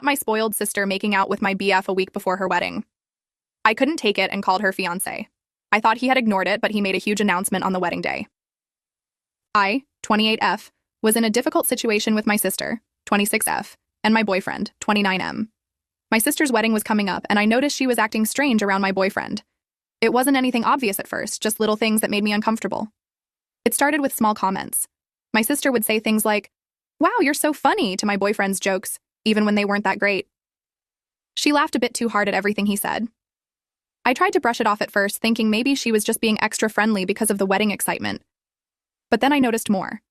my spoiled sister making out with my BF a week before her wedding. I couldn't take it and called her fiancé. I thought he had ignored it, but he made a huge announcement on the wedding day. I, 28F, was in a difficult situation with my sister, 26F, and my boyfriend, 29M. My sister's wedding was coming up, and I noticed she was acting strange around my boyfriend. It wasn't anything obvious at first, just little things that made me uncomfortable. It started with small comments. My sister would say things like, "Wow, you're so funny," to my boyfriend's jokes, even when they weren't that great. She laughed a bit too hard at everything he said. I tried to brush it off at first, thinking maybe she was just being extra friendly because of the wedding excitement. But then I noticed more.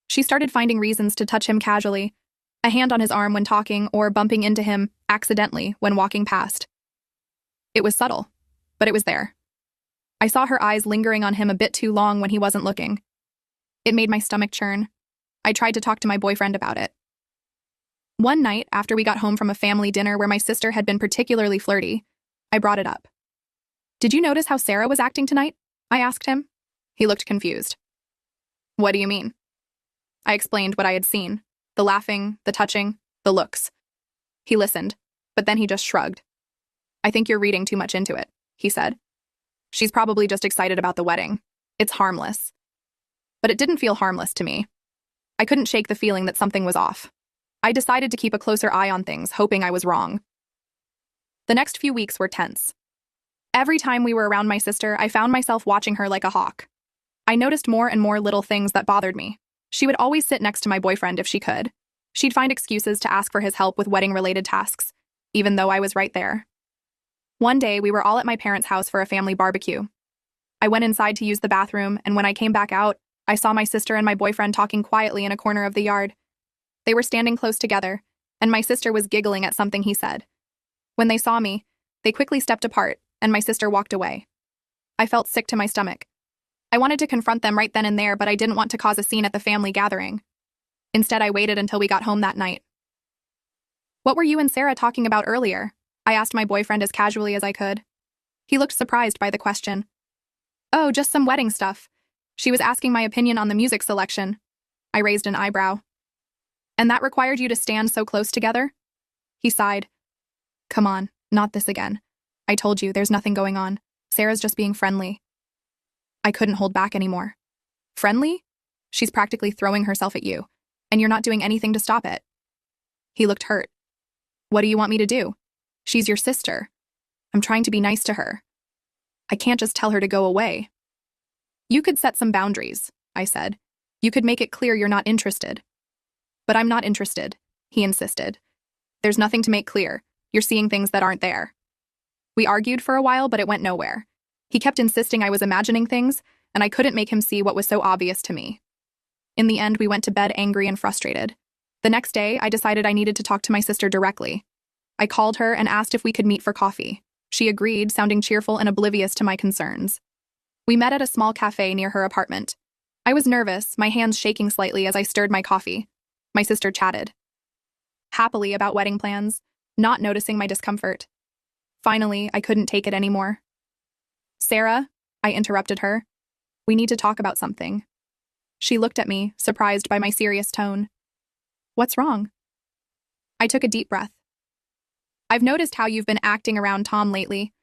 She started finding reasons to touch him casually, a hand on his arm when talking or bumping into him accidentally when walking past. It was subtle, but it was there. I saw her eyes lingering on him a bit too long when he wasn't looking. It made my stomach churn. I tried to talk to my boyfriend about it. One night, after we got home from a family dinner where my sister had been particularly flirty, I brought it up. "Did you notice how Sarah was acting tonight?" I asked him. He looked confused. "What do you mean?" I explained what I had seen. The laughing, the touching, the looks. He listened, but then he just shrugged. "I think you're reading too much into it," he said. "She's probably just excited about the wedding. It's harmless." But it didn't feel harmless to me. I couldn't shake the feeling that something was off. I decided to keep a closer eye on things, hoping I was wrong. The next few weeks were tense. Every time we were around my sister, I found myself watching her like a hawk. I noticed more and more little things that bothered me. She would always sit next to my boyfriend if she could. She'd find excuses to ask for his help with wedding-related tasks, even though I was right there. One day, we were all at my parents' house for a family barbecue. I went inside to use the bathroom, and when I came back out, I saw my sister and my boyfriend talking quietly in a corner of the yard. They were standing close together, and my sister was giggling at something he said. When they saw me, they quickly stepped apart, and my sister walked away. I felt sick to my stomach. I wanted to confront them right then and there, but I didn't want to cause a scene at the family gathering. Instead, I waited until we got home that night. "What were you and Sarah talking about earlier?" I asked my boyfriend as casually as I could. He looked surprised by the question. "Oh, just some wedding stuff. She was asking my opinion on the music selection." I raised an eyebrow. "And that required you to stand so close together?" He sighed. "Come on, not this again. I told you, there's nothing going on. Sarah's just being friendly." I couldn't hold back anymore. "Friendly? She's practically throwing herself at you, and you're not doing anything to stop it." He looked hurt. "What do you want me to do? She's your sister. I'm trying to be nice to her. I can't just tell her to go away." "You could set some boundaries," I said. "You could make it clear you're not interested." "But I'm not interested," he insisted. "There's nothing to make clear. You're seeing things that aren't there." We argued for a while, but it went nowhere. He kept insisting I was imagining things, and I couldn't make him see what was so obvious to me. In the end, we went to bed angry and frustrated. The next day, I decided I needed to talk to my sister directly. I called her and asked if we could meet for coffee. She agreed, sounding cheerful and oblivious to my concerns. We met at a small cafe near her apartment. I was nervous, my hands shaking slightly as I stirred my coffee. My sister chatted happily about wedding plans, not noticing my discomfort. Finally, I couldn't take it anymore. "Sarah," I interrupted her. "We need to talk about something." She looked at me, surprised by my serious tone. "What's wrong?" I took a deep breath. "I've noticed how you've been acting around Tom lately.